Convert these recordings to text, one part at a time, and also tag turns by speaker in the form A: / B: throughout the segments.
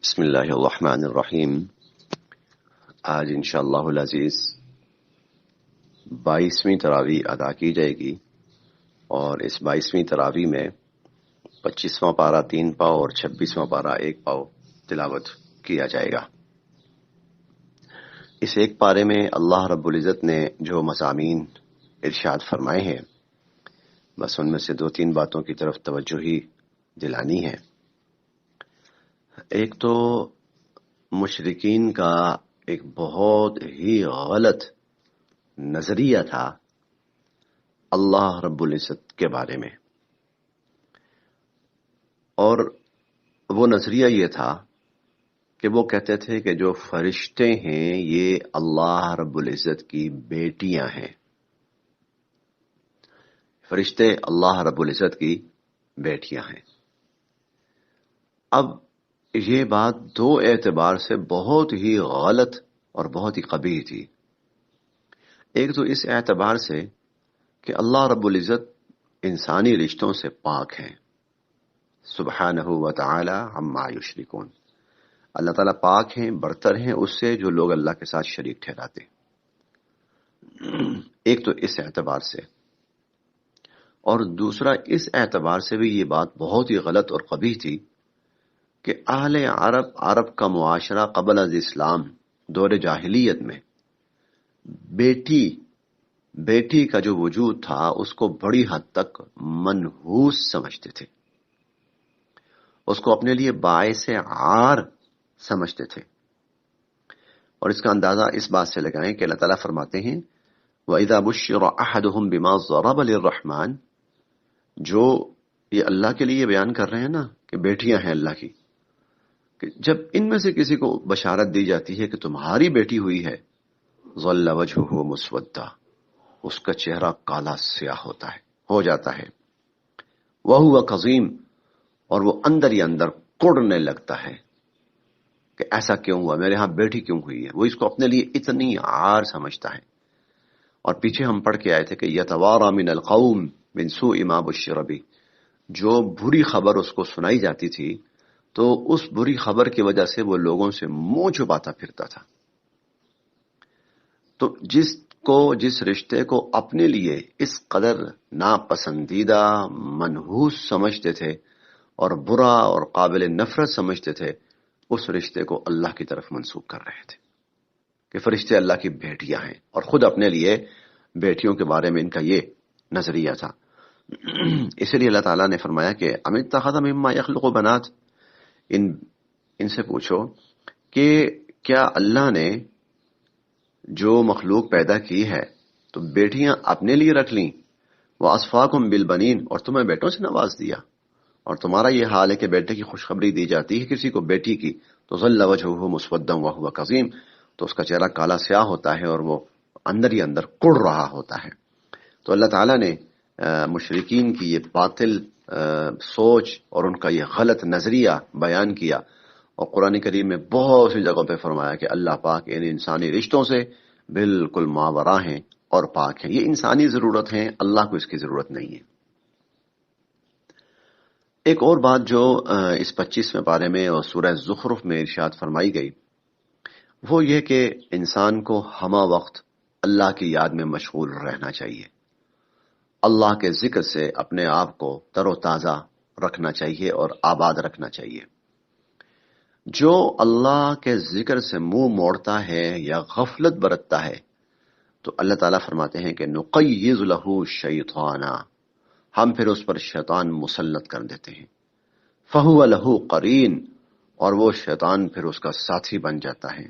A: بسم اللہ الرحمن الرحیم۔ آج انشاءاللہ العزیز 22ویں تراویح ادا کی جائے گی، اور اس 22ویں تراویح میں 25واں پارہ 3 پاؤ اور 26واں پارہ 1 پاؤ تلاوت کیا جائے گا۔ اس ایک پارے میں اللہ رب العزت نے جو مضامین ارشاد فرمائے ہیں، بس ان میں سے 2-3 باتوں کی طرف توجہ ہی دلانی ہے۔ ایک تو مشرکین کا ایک بہت ہی غلط نظریہ تھا اللہ رب العزت کے بارے میں، اور وہ نظریہ یہ تھا کہ وہ کہتے تھے کہ جو فرشتے ہیں یہ اللہ رب العزت کی بیٹیاں ہیں۔ فرشتے اللہ رب العزت کی بیٹیاں ہیں۔ اب یہ بات 2 اعتبار سے بہت ہی غلط اور بہت ہی قبیح تھی۔ ایک تو اس اعتبار سے کہ اللہ رب العزت انسانی رشتوں سے پاک ہیں، سبحانہ و تعالی عما یشرکون۔ اللہ تعالیٰ پاک ہیں، برتر ہیں اس سے جو لوگ اللہ کے ساتھ شریک ٹھہراتے۔ ایک تو اس اعتبار سے، اور دوسرا اس اعتبار سے بھی یہ بات بہت ہی غلط اور قبیح تھی کہ اہل عرب کا معاشرہ قبل از اسلام دور جاہلیت میں بیٹی کا جو وجود تھا اس کو بڑی حد تک منحوس سمجھتے تھے، اس کو اپنے لیے باعث عار سمجھتے تھے۔ اور اس کا اندازہ اس بات سے لگائیں کہ اللہ تعالیٰ فرماتے ہیں وَإِذَا بُشِّرَ أَحَدُهُمْ بِمَا ضَرَبَ لِلرَّحْمَنِ، جو یہ اللہ کے لیے بیان کر رہے ہیں نا کہ بیٹیاں ہیں اللہ کی، کہ جب ان میں سے کسی کو بشارت دی جاتی ہے کہ تمہاری بیٹی ہوئی ہے، ظل وجهه مسودا، اس کا چہرہ کالا سیاہ ہو جاتا ہے، وهو کظیم، اور وہ اندر ہی اندر کڑنے لگتا ہے کہ ایسا کیوں ہوا، میرے ہاں بیٹی کیوں ہوئی ہے۔ وہ اس کو اپنے لیے اتنی عار سمجھتا ہے۔ اور پیچھے ہم پڑھ کے آئے تھے کہ یتوارا من القوم من سوء ما بشر بہ، جو بری خبر اس کو سنائی جاتی تھی تو اس بری خبر کی وجہ سے وہ لوگوں سے منہ چھپاتا پھرتا تھا۔ تو جس رشتے کو اپنے لیے اس قدر ناپسندیدہ منحوس سمجھتے تھے اور برا اور قابل نفرت سمجھتے تھے، اس رشتے کو اللہ کی طرف منسوب کر رہے تھے کہ فرشتے اللہ کی بیٹیاں ہیں، اور خود اپنے لیے بیٹیوں کے بارے میں ان کا یہ نظریہ تھا۔ اسی لیے اللہ تعالیٰ نے فرمایا کہ ام اتخذ مما یخلق بنات، ان سے پوچھو کہ کیا اللہ نے جو مخلوق پیدا کی ہے تو بیٹیاں اپنے لیے رکھ لیں، وَأَصْفَاكُمْ بِالْبَنِينَ، اور تمہیں بیٹوں سے نواز دیا، اور تمہارا یہ حال ہے کہ بیٹے کی خوشخبری دی جاتی ہے کسی کو بیٹی کی تو ظل وجهه مسودا وهو کظیم، تو اس کا چہرہ کالا سیاہ ہوتا ہے اور وہ اندر ہی اندر کڑ رہا ہوتا ہے۔ تو اللہ تعالیٰ نے مشرکین کی یہ باطل سوچ اور ان کا یہ غلط نظریہ بیان کیا، اور قرآن کریم میں بہت سی جگہوں پہ فرمایا کہ اللہ پاک ان انسانی رشتوں سے بالکل ماورا ہیں اور پاک ہیں۔ یہ انسانی ضرورت ہیں، اللہ کو اس کی ضرورت نہیں ہے۔ ایک اور بات جو اس 25ویں پارے میں اور سورہ زخرف میں ارشاد فرمائی گئی، وہ یہ کہ انسان کو ہمہ وقت اللہ کی یاد میں مشغول رہنا چاہیے، اللہ کے ذکر سے اپنے آپ کو تر و تازہ رکھنا چاہیے اور آباد رکھنا چاہیے۔ جو اللہ کے ذکر سے منہ موڑتا ہے یا غفلت برتتا ہے تو اللہ تعالیٰ فرماتے ہیں کہ نقیض لہ شیطانا، ہم پھر اس پر شیطان مسلط کر دیتے ہیں، فہو لہ قرین، اور وہ شیطان پھر اس کا ساتھی بن جاتا ہے۔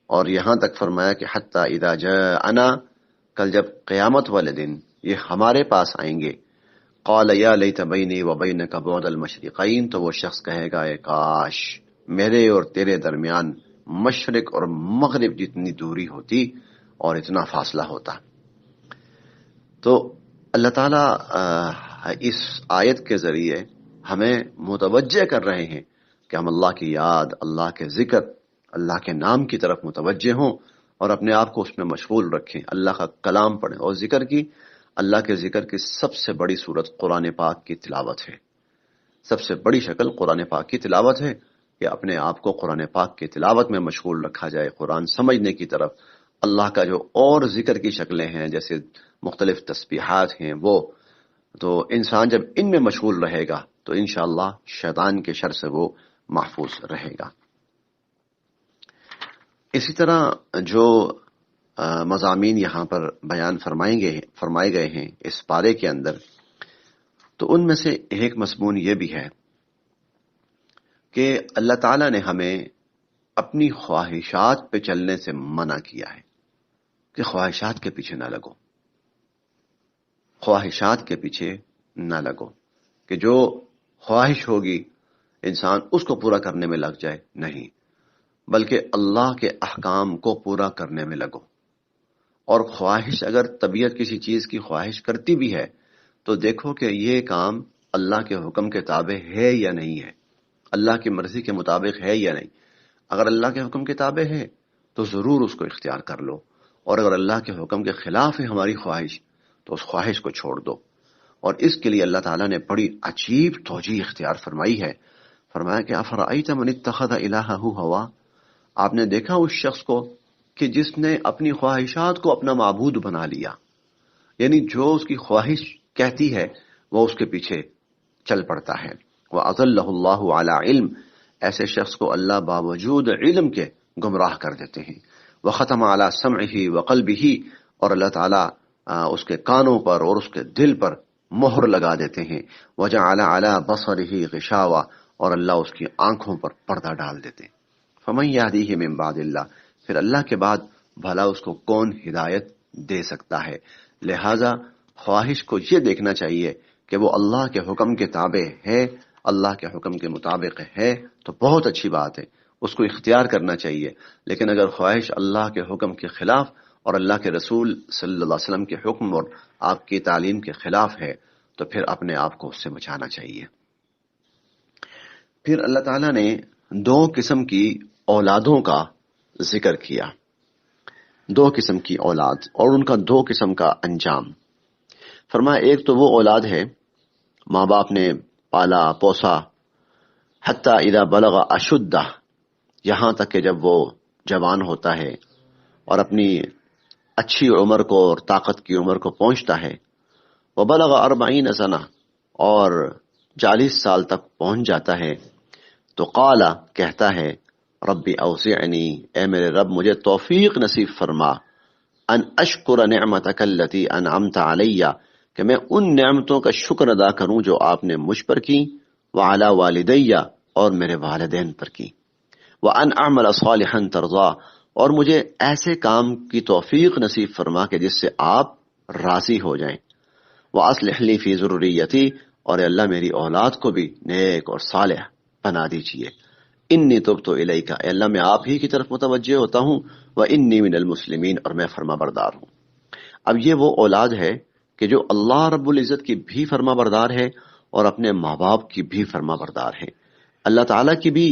A: اور یہاں تک فرمایا کہ حتی اذا جاءنا، کل جب قیامت والے دن یہ ہمارے پاس آئیں گے، قال یا لیت بینی و بینک بعد المشرقین، تو وہ شخص کہے گا اے کاش میرے اور تیرے درمیان مشرق اور مغرب جتنی دوری ہوتی اور اتنا فاصلہ ہوتا۔ تو اللہ تعالیٰ اس آیت کے ذریعے ہمیں متوجہ کر رہے ہیں کہ ہم اللہ کی یاد، اللہ کے ذکر، اللہ کے نام کی طرف متوجہ ہوں اور اپنے آپ کو اس میں مشغول رکھیں، اللہ کا کلام پڑھیں۔ اور اللہ کے ذکر کی سب سے بڑی صورت قرآن پاک کی تلاوت ہے، سب سے بڑی شکل قرآن پاک کی تلاوت ہے، کہ اپنے آپ کو قرآن پاک کی تلاوت میں مشغول رکھا جائے، قرآن سمجھنے کی طرف، اللہ کا جو اور ذکر کی شکلیں ہیں جیسے مختلف تسبیحات ہیں وہ، تو انسان جب ان میں مشغول رہے گا تو انشاءاللہ شیطان کے شر سے وہ محفوظ رہے گا۔ اسی طرح جو مضامین یہاں پر بیان فرمائے گئے ہیں اس پارے کے اندر، تو ان میں سے ایک مضمون یہ بھی ہے کہ اللہ تعالیٰ نے ہمیں اپنی خواہشات پہ چلنے سے منع کیا ہے کہ خواہشات کے پیچھے نہ لگو، خواہشات کے پیچھے نہ لگو، کہ جو خواہش ہوگی انسان اس کو پورا کرنے میں لگ جائے، نہیں، بلکہ اللہ کے احکام کو پورا کرنے میں لگو۔ اور خواہش، اگر طبیعت کسی چیز کی خواہش کرتی بھی ہے تو دیکھو کہ یہ کام اللہ کے حکم کے تابع ہے یا نہیں ہے، اللہ کی مرضی کے مطابق ہے یا نہیں۔ اگر اللہ کے حکم کے تابع ہے تو ضرور اس کو اختیار کر لو، اور اگر اللہ کے حکم کے خلاف ہے ہماری خواہش تو اس خواہش کو چھوڑ دو۔ اور اس کے لیے اللہ تعالیٰ نے بڑی عجیب توجیہ اختیار فرمائی ہے، فرمایا کہ افرأیت من اتخذ الہہ ہوا، آپ نے دیکھا اس شخص کو کہ جس نے اپنی خواہشات کو اپنا معبود بنا لیا، یعنی جو اس کی خواہش کہتی ہے وہ اس کے پیچھے چل پڑتا ہے۔ وَأَضَلَّهُ اللَّهُ عَلَى عِلْمٍ، ایسے شخص کو اللہ باوجود علم کے گمراہ کر دیتے ہیں۔ وَخَتَمَ عَلَى سَمْعِهِ وَقَلْبِهِ، اور اللہ تعالیٰ اس کے کانوں پر اور اس کے دل پر مہر لگا دیتے ہیں۔ وَجَعَلَ عَلَى بَصَرِهِ غِشَاوَةً، اور اللہ اس کی آنکھوں پر پردہ ڈال دیتے ہیں۔ فَمَن يَهْدِيهِ مِن بَعْدِ اللَّهِ، پھر اللہ کے بعد بھلا اس کو کون ہدایت دے سکتا ہے؟ لہذا خواہش کو یہ دیکھنا چاہیے کہ وہ اللہ کے حکم کے تابع ہے، اللہ کے حکم کے مطابق ہے تو بہت اچھی بات ہے، اس کو اختیار کرنا چاہیے۔ لیکن اگر خواہش اللہ کے حکم کے خلاف اور اللہ کے رسول صلی اللہ علیہ وسلم کے حکم اور آپ کی تعلیم کے خلاف ہے تو پھر اپنے آپ کو اس سے بچانا چاہیے۔ پھر اللہ تعالیٰ نے دو قسم کی اولادوں کا ذکر کیا، دو قسم کی اولاد اور ان کا دو قسم کا انجام۔ فرمایا ایک تو وہ اولاد ہے ماں باپ نے پالا پوسا حتی اذا بلغ اشدہ، یہاں تک کہ جب وہ جوان ہوتا ہے اور اپنی اچھی عمر کو اور طاقت کی عمر کو پہنچتا ہے، وبلغ 40 سنہ، اور 40 سال تک پہنچ جاتا ہے، تو قال، کہتا ہے، ربی اوزعنی، اے میرے رب مجھے توفیق نصیب فرما، ان اشکر نعمتک التی انعمت علی، کہ میں ان نعمتوں کا شکر ادا کروں جو آپ نے مجھ پر کی، وعلی والدی، اور میرے والدین پر کی، وان اعمل صالحا ترضا، اور مجھے ایسے کام کی توفیق نصیب فرما کہ جس سے آپ راضی ہو جائیں، واصلح لی فی ذریتی، اور اے اللہ میری اولاد کو بھی نیک اور صالح بنا دیجئے، انی تبت الیک، اے اللہ میں آپ ہی کی طرف متوجہ ہوتا ہوں، وانی من المسلمین، اور میں فرما بردار ہوں۔ اب یہ وہ اولاد ہے کہ جو اللہ رب العزت کی بھی فرما بردار ہے اور اپنے ماں باپ کی بھی فرما بردار ہے، اللہ تعالیٰ کی بھی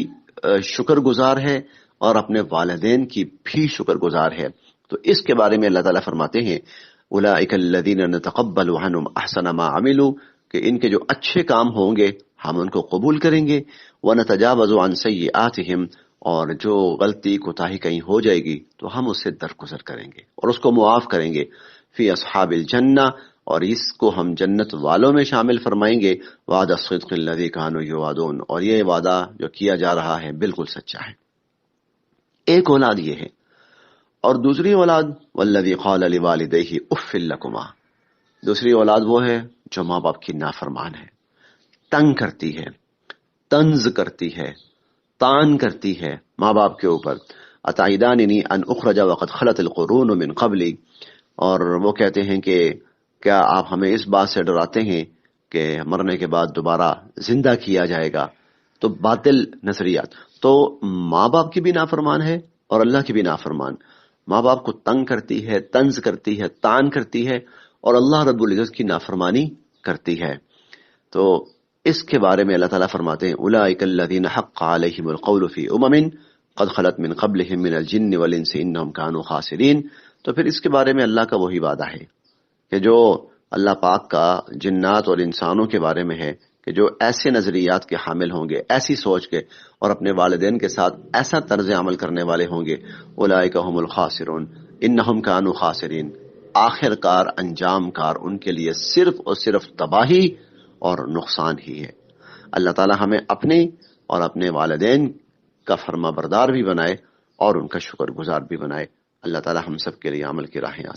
A: شکر گزار ہے اور اپنے والدین کی بھی شکر گزار ہے۔ تو اس کے بارے میں اللہ تعالیٰ فرماتے ہیں اولئک الذین نتقبل عنہم احسن ما عملوا، کہ ان کے جو اچھے کام ہوں گے ہم ان کو قبول کریں گے، ونتجاوز عن سیئاتہم، اور جو غلطی کوتاہی کہیں ہو جائے گی تو ہم اس سے درگزر کریں گے اور اس کو معاف کریں گے، فی اصحاب الجنہ، اور اس کو ہم جنت والوں میں شامل فرمائیں گے، وعد الصدق الذی کانوا یوعدون، اور یہ وعدہ جو کیا جا رہا ہے بالکل سچا ہے۔ ایک اولاد یہ ہے، اور دوسری اولاد والذی قال لوالدیہ اف لکما، دوسری اولاد وہ ہے جو ماں باپ کی نافرمان ہے، تنگ کرتی ہے، طنز کرتی ہے، تان کرتی ہے ماں باپ کے اوپر۔ اتعیداننی ان اخرج وقد خلت القرون من قبلی، اور وہ کہتے ہیں کہ کیا آپ ہمیں اس بات سے ڈراتے ہیں کہ مرنے کے بعد دوبارہ زندہ کیا جائے گا؟ تو باطل نظریات، تو ماں باپ کی بھی نافرمان ہے اور اللہ کی بھی نافرمان، ماں باپ کو تنگ کرتی ہے، طنز کرتی ہے، تان کرتی ہے، اور اللہ رب العزت کی نافرمانی کرتی ہے۔ تو اس کے بارے میں اللہ تعالیٰ فرماتے ہیں اولئک الذین حق علیہم القول فی امم قد خلت من قبلہم من الجن والانس انہم کانوا خاسرین۔ تو پھر اس کے بارے میں اللہ کا وہی وعدہ ہے کہ جو اللہ پاک کا جنات اور انسانوں کے بارے میں ہے کہ جو ایسے نظریات کے حامل ہوں گے، ایسی سوچ کے، اور اپنے والدین کے ساتھ ایسا طرز عمل کرنے والے ہوں گے، اولئک هم الخاسرون انہم کانوا خاسرین، آخر کار انجام کار ان کے لیے صرف اور صرف تباہی اور نقصان ہی ہے۔ اللہ تعالی ہمیں اپنے اور اپنے والدین کا فرما بردار بھی بنائے اور ان کا شکر گزار بھی بنائے۔ اللہ تعالی ہم سب کے لیے عمل کی راہیں